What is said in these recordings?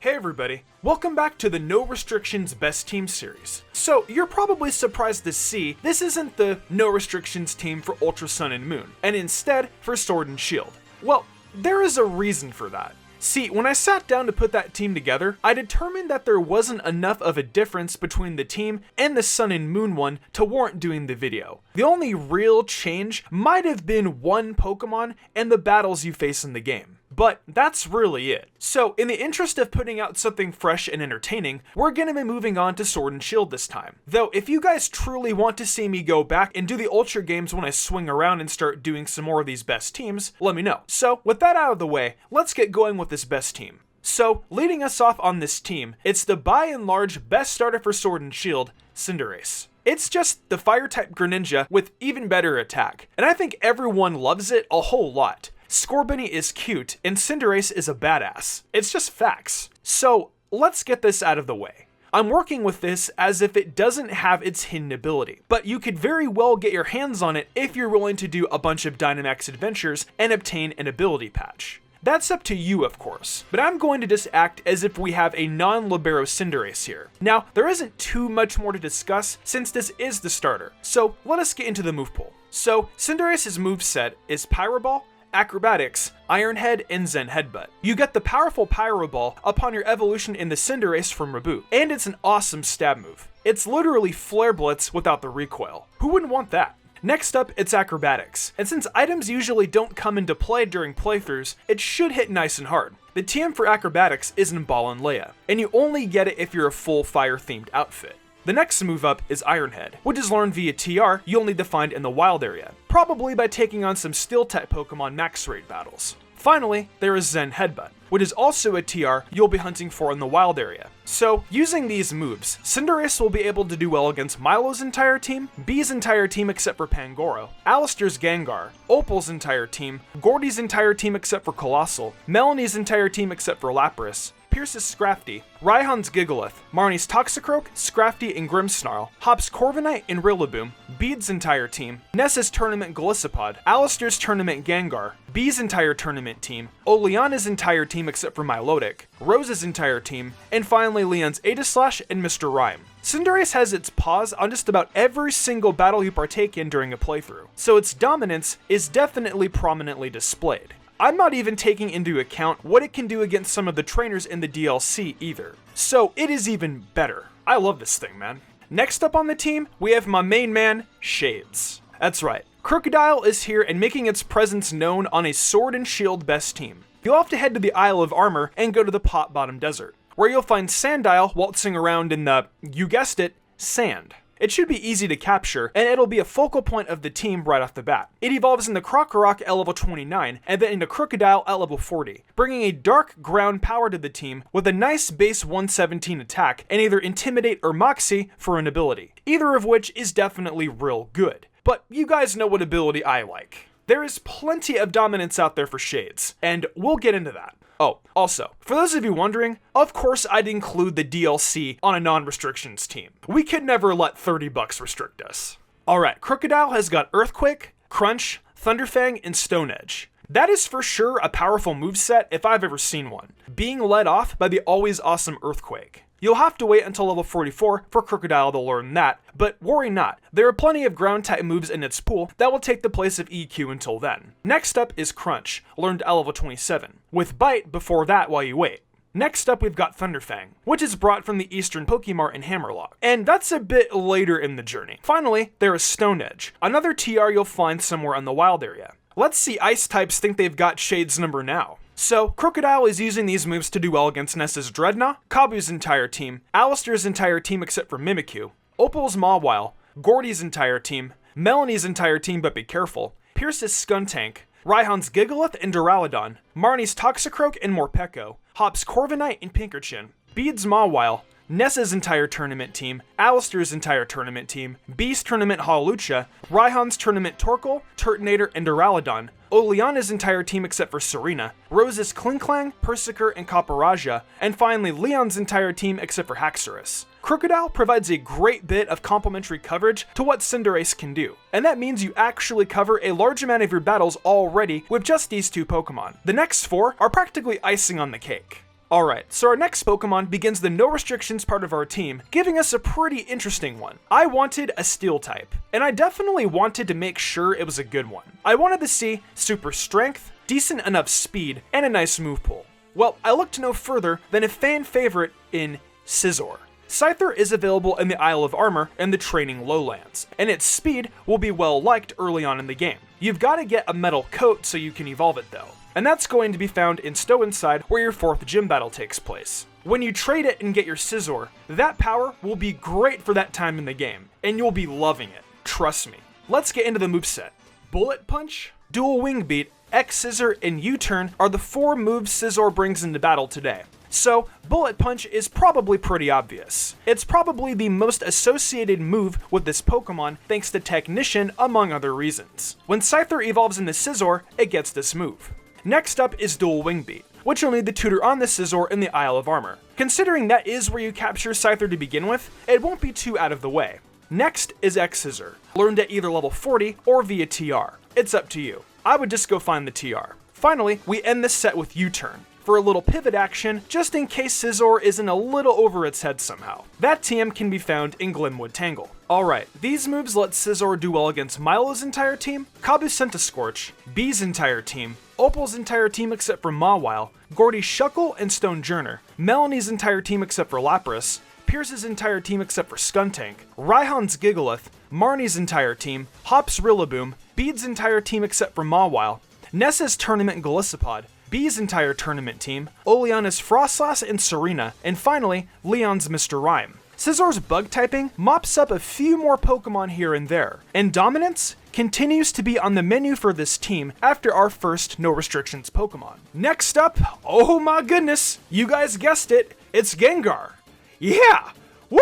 Hey everybody, welcome back to the No Restrictions Best Team series. So, you're probably surprised to see this isn't the No Restrictions team for Ultra Sun and Moon, and instead for Sword and Shield. Well, there is a reason for that. See, when I sat down to put that team together, I determined that there wasn't enough of a difference between the team and the Sun and Moon one to warrant doing the video. The only real change might have been one Pokemon and the battles you face in the game. But that's really it. So, in the interest of putting out something fresh and entertaining, we're gonna be moving on to Sword and Shield this time. Though, if you guys truly want to see me go back and do the Ultra games when I swing around and start doing some more of these best teams, let me know. So, with that out of the way, let's get going with this best team. So, leading us off on this team, it's the by and large best starter for Sword and Shield, Cinderace. It's just the Fire-type Greninja with even better attack, and I think everyone loves it a whole lot. Scorbunny is cute, and Cinderace is a badass. It's just facts. So, let's get this out of the way. I'm working with this as if it doesn't have its hidden ability, but you could very well get your hands on it if you're willing to do a bunch of Dynamax adventures and obtain an ability patch. That's up to you, of course, but I'm going to just act as if we have a non-Libero Cinderace here. Now, there isn't too much more to discuss since this is the starter, so let us get into the move pool. So, Cinderace's moveset is Pyro Ball, Acrobatics, Iron Head, and Zen Headbutt. You get the powerful Pyro Ball upon your evolution in the Cinderace from Reboot, and it's an awesome stab move. It's literally Flare Blitz without the recoil. Who wouldn't want that? Next up, it's Acrobatics, and since items usually don't come into play during playthroughs, it should hit nice and hard. The TM for Acrobatics is Ball and Leia, and you only get it if you're a full fire-themed outfit. The next move up is Iron Head, which is learned via TR you'll need to find in the wild area, probably by taking on some Steel-type Pokemon max raid battles. Finally, there is Zen Headbutt, which is also a TR you'll be hunting for in the wild area. So, using these moves, Cinderace will be able to do well against Milo's entire team, B's entire team except for Pangoro, Alistair's Gengar, Opal's entire team, Gordy's entire team except for Colossal, Melanie's entire team except for Lapras, Pierce's Scrafty, Raihan's Gigalith, Marnie's Toxicroak, Scrafty and Grimmsnarl, Hop's Corviknight and Rillaboom, Bede's entire team, Nessa's tournament Golisopod, Alistair's tournament Gengar, B's entire tournament team, Oleana's entire team except for Milotic, Rose's entire team, and finally Leon's Aegislash and Mr. Rhyme. Cinderace has its paws on just about every single battle you partake in during a playthrough, so its dominance is definitely prominently displayed. I'm not even taking into account what it can do against some of the trainers in the DLC either. So it is even better. I love this thing, man. Next up on the team, we have my main man, Shades. That's right, Crocodile is here and making its presence known on a Sword and Shield best team. You'll have to head to the Isle of Armor and go to the Pot Bottom Desert, where you'll find Sandile waltzing around in the, you guessed it, sand. It should be easy to capture, and it'll be a focal point of the team right off the bat. It evolves into Crocodile at level 29, and then into Crocodile at level 40, bringing a dark ground power to the team with a nice base 117 attack, and either Intimidate or Moxie for an ability, either of which is definitely real good. But you guys know what ability I like. There is plenty of dominance out there for Shades, and we'll get into that. Oh, also, for those of you wondering, of course I'd include the DLC on a non-restrictions team. We could never let $30 restrict us. Alright, Crocodile has got Earthquake, Crunch, Thunderfang, and Stone Edge. That is for sure a powerful moveset if I've ever seen one, being led off by the always awesome Earthquake. You'll have to wait until level 44 for Crocodile to learn that, but worry not, there are plenty of ground-type moves in its pool that will take the place of EQ until then. Next up is Crunch, learned at level 27, with Bite before that while you wait. Next up we've got Thunderfang, which is brought from the Eastern Pokemart in Hammerlock, and that's a bit later in the journey. Finally, there is Stone Edge, another TR you'll find somewhere in the wild area. Let's see Ice types think they've got Shade's number now. So, Crocodile is using these moves to do well against Nessa's Dreadnought, Kabu's entire team, Alistair's entire team except for Mimikyu, Opal's Mawile, Gordy's entire team, Melanie's entire team but be careful, Pierce's Skuntank, Raihan's Gigalith and Duraludon, Marnie's Toxicroak and Morpeko, Hop's Corviknight and Pinkerchin, Bede's Mawile, Nessa's entire tournament team, Alistair's entire tournament team, B's tournament Hawlucha, Raihan's tournament Torkoal, Turtonator, and Duraludon, Oleana's entire team except for Serena, Rose's Klinklang, Persiker, and Copperajah, and finally Leon's entire team except for Haxorus. Crocodile provides a great bit of complementary coverage to what Cinderace can do, and that means you actually cover a large amount of your battles already with just these two Pokemon. The next four are practically icing on the cake. Alright, so our next Pokemon begins the no restrictions part of our team, giving us a pretty interesting one. I wanted a Steel type, and I definitely wanted to make sure it was a good one. I wanted to see super strength, decent enough speed, and a nice move pool. Well, I looked no further than a fan favorite in Scizor. Scyther is available in the Isle of Armor and the Training Lowlands, and its speed will be well liked early on in the game. You've got to get a metal coat so you can evolve it though, and that's going to be found in Stow-Inside where your 4th gym battle takes place. When you trade it and get your Scizor, that power will be great for that time in the game, and you'll be loving it, trust me. Let's get into the moveset. Bullet Punch, Dual Wing Beat, X-Scissor, and U-Turn are the 4 moves Scizor brings into battle today. So, Bullet Punch is probably pretty obvious. It's probably the most associated move with this Pokemon thanks to Technician among other reasons. When Scyther evolves into Scizor, it gets this move. Next up is Dual Wing Beat, which you'll need to tutor on the Scizor in the Isle of Armor. Considering that is where you capture Scyther to begin with, it won't be too out of the way. Next is X-Scissor, learned at either level 40 or via TR. It's up to you. I would just go find the TR. Finally, we end this set with U-Turn, for a little pivot action, just in case Scizor isn't a little over its head somehow. That TM can be found in Glenwood Tangle. Alright, these moves let Scizor do well against Milo's entire team, Kabusenta Scorch, Bee's entire team, Opal's entire team except for Mawile, Gordy's Shuckle and Stonejourner, Melanie's entire team except for Lapras, Pierce's entire team except for Skuntank, Raihan's Gigalith, Marnie's entire team, Hop's Rillaboom, Bede's entire team except for Mawile, Nessa's Tournament Golisopod, Bee's entire tournament team, Oleana's Frostlass and Serena, and finally, Leon's Mr. Rhyme. Scizor's bug typing mops up a few more Pokemon here and there, and Dominance continues to be on the menu for this team after our first no restrictions Pokemon. Next up, oh my goodness, you guys guessed it, it's Gengar. Yeah, woo!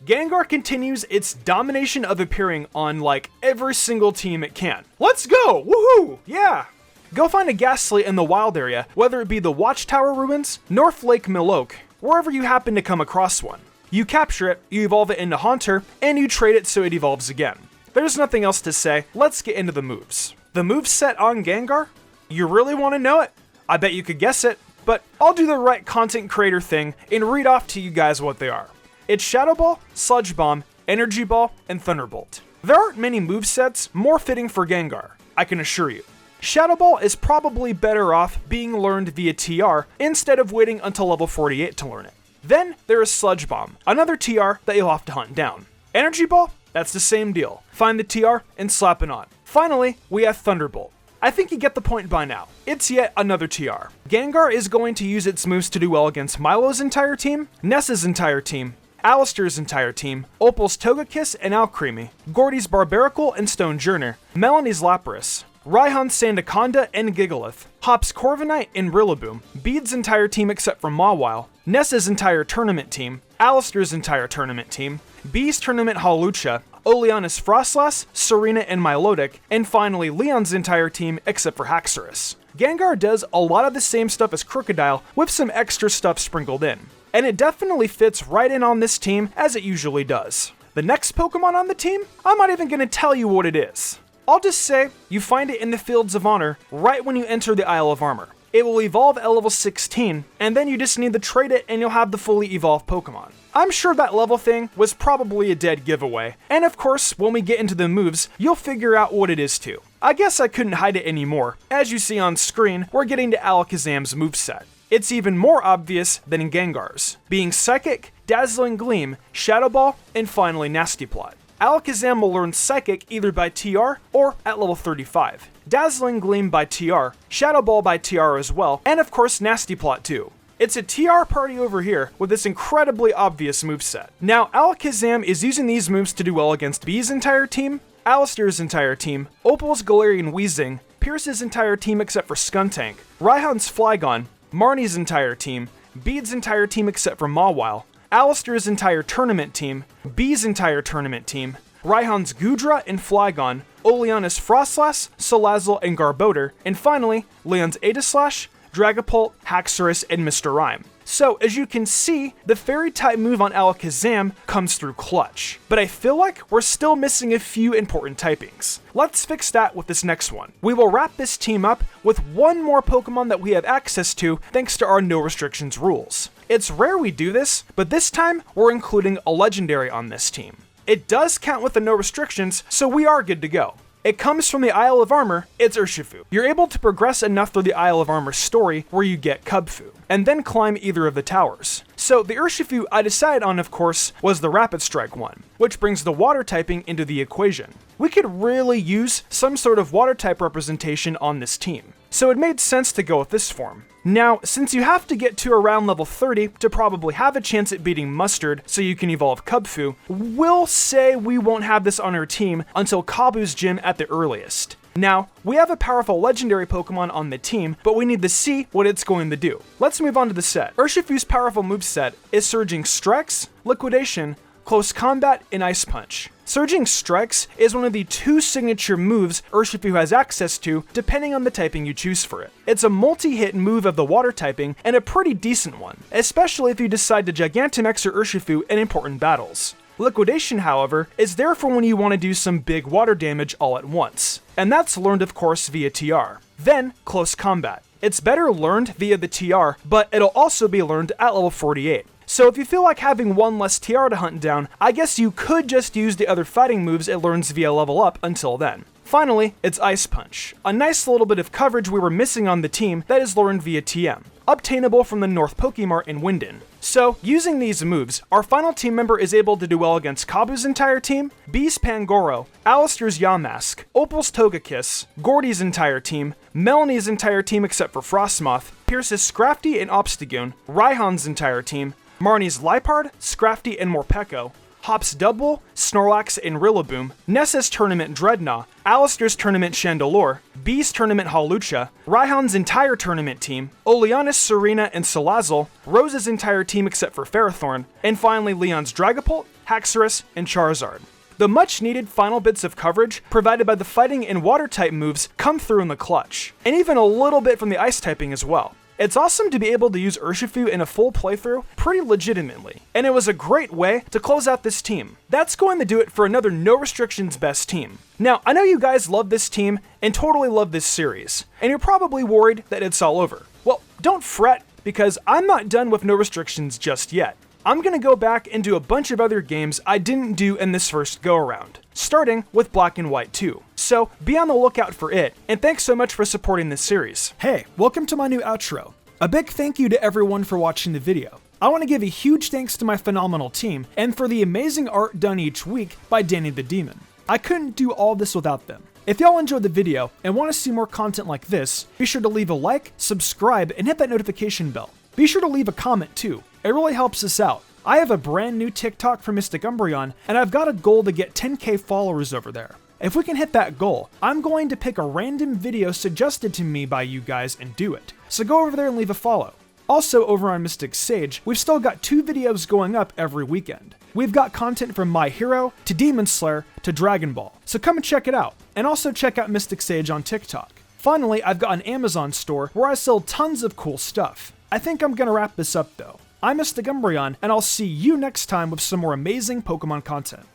Gengar continues its domination of appearing on like every single team it can. Let's go, woohoo, yeah! Go find a Ghastly in the wild area, whether it be the Watchtower Ruins, North Lake Miloak, wherever you happen to come across one. You capture it, you evolve it into Haunter, and you trade it so it evolves again. There's nothing else to say, let's get into the moves. The moveset on Gengar? You really want to know it? I bet you could guess it, but I'll do the right content creator thing and read off to you guys what they are. It's Shadow Ball, Sludge Bomb, Energy Ball, and Thunderbolt. There aren't many movesets more fitting for Gengar, I can assure you. Shadow Ball is probably better off being learned via TR instead of waiting until level 48 to learn it. Then there is Sludge Bomb, another TR that you'll have to hunt down. Energy Ball? That's the same deal. Find the TR and slap it on. Finally, we have Thunderbolt. I think you get the point by now. It's yet another TR. Gengar is going to use its moves to do well against Milo's entire team, Nessa's entire team, Alistair's entire team, Opal's Togekiss and Alcremie, Gordy's Barbaracle and Stonejourner, Melanie's Lapras, Raihan's Sandaconda and Gigalith, Hop's Corviknight and Rillaboom, Bede's entire team except for Mawile, Nessa's entire tournament team, Alistair's entire tournament team, Bee's tournament Hawlucha, Oleana's Frostlass, Serena and Milotic, and finally Leon's entire team except for Haxorus. Gengar does a lot of the same stuff as Crocodile with some extra stuff sprinkled in, and it definitely fits right in on this team as it usually does. The next Pokemon on the team? I'm not even going to tell you what it is. I'll just say, you find it in the Fields of Honor right when you enter the Isle of Armor. It will evolve at level 16, and then you just need to trade it and you'll have the fully evolved Pokemon. I'm sure that level thing was probably a dead giveaway, and of course, when we get into the moves, you'll figure out what it is too. I guess I couldn't hide it anymore. As you see on screen, we're getting to Alakazam's moveset. It's even more obvious than in Gengar's, being Psychic, Dazzling Gleam, Shadow Ball, and finally Nasty Plot. Alakazam will learn Psychic either by TR or at level 35. Dazzling Gleam by TR, Shadow Ball by TR as well, and of course Nasty Plot too. It's a TR party over here with this incredibly obvious moveset. Now Alakazam is using these moves to do well against Bee's entire team, Alistair's entire team, Opal's Galarian Weezing, Pierce's entire team except for Skuntank, Raihan's Flygon, Marnie's entire team, Bede's entire team except for Mawile, Alistair's entire tournament team, Bee's entire tournament team, Raihan's Goodra and Flygon, Oleana's Frostlass, Salazzle, and Garbodor, and finally, Leon's Aegislash, Dragapult, Haxorus, and Mr. Rhyme. So as you can see, the fairy type move on Alkazam comes through clutch, but I feel like we're still missing a few important typings. Let's fix that with this next one. We will wrap this team up with one more Pokemon that we have access to thanks to our no restrictions rules. It's rare we do this, but this time we're including a legendary on this team. It does count with the no restrictions, so we are good to go. It comes from the Isle of Armor, it's Urshifu. You're able to progress enough through the Isle of Armor story where you get Cubfu, and then climb either of the towers. So the Urshifu I decided on, of course, was the Rapid Strike one, which brings the water typing into the equation. We could really use some sort of water type representation on this team, so it made sense to go with this form. Now, since you have to get to around level 30 to probably have a chance at beating Mustard so you can evolve Cubfu, we'll say we won't have this on our team until Kabu's gym at the earliest. Now, we have a powerful legendary Pokemon on the team, but we need to see what it's going to do. Let's move on to the set. Urshifu's powerful moveset is Surging Strikes, Liquidation, Close Combat, and Ice Punch. Surging Strikes is one of the 2 signature moves Urshifu has access to, depending on the typing you choose for it. It's a multi-hit move of the water typing, and a pretty decent one, especially if you decide to Gigantamax your Urshifu in important battles. Liquidation, however, is there for when you want to do some big water damage all at once, and that's learned of course via TR. Then, Close Combat. It's better learned via the TR, but it'll also be learned at level 48. So if you feel like having one less TR to hunt down, I guess you could just use the other fighting moves it learns via level up until then. Finally, it's Ice Punch, a nice little bit of coverage we were missing on the team that is learned via TM, obtainable from the North Pokemart in Winden. So, using these moves, our final team member is able to do well against Kabu's entire team, B's Pangoro, Alistair's Yamask, Opal's Togekiss, Gordy's entire team, Melanie's entire team except for Frostmoth, Pierce's Scrafty and Obstagoon, Raihan's entire team, Marnie's Liepard, Scrafty, and Morpeko, Hop's Double, Snorlax, and Rillaboom, Nessa's Tournament Dreadnought, Alistair's Tournament Chandelure, B's Tournament Hawlucha, Raihan's entire tournament team, Oleana's Serena and Salazzle, Rose's entire team except for Ferrothorn, and finally Leon's Dragapult, Haxorus, and Charizard. The much needed final bits of coverage provided by the fighting and water type moves come through in the clutch, and even a little bit from the ice typing as well. It's awesome to be able to use Urshifu in a full playthrough pretty legitimately, and it was a great way to close out this team. That's going to do it for another No Restrictions best team. Now, I know you guys love this team and totally love this series, and you're probably worried that it's all over. Well, don't fret, because I'm not done with No Restrictions just yet. I'm gonna go back and do a bunch of other games I didn't do in this first go-around, starting with Black and White 2. So be on the lookout for it, and thanks so much for supporting this series. Hey, welcome to my new outro. A big thank you to everyone for watching the video. I want to give a huge thanks to my phenomenal team, and for the amazing art done each week by Danny the Demon. I couldn't do all this without them. If y'all enjoyed the video and want to see more content like this, be sure to leave a like, subscribe, and hit that notification bell. Be sure to leave a comment too. It really helps us out. I have a brand new TikTok for MysticUmbreon, and I've got a goal to get 10k followers over there. If we can hit that goal, I'm going to pick a random video suggested to me by you guys and do it. So go over there and leave a follow. Also over on MysticSage, we've still got 2 videos going up every weekend. We've got content from My Hero, to Demon Slayer, to Dragon Ball. So come and check it out. And also check out MysticSage on TikTok. Finally, I've got an Amazon store where I sell tons of cool stuff. I think I'm gonna wrap this up though. I'm MysticUmbreon, and I'll see you next time with some more amazing Pokemon content.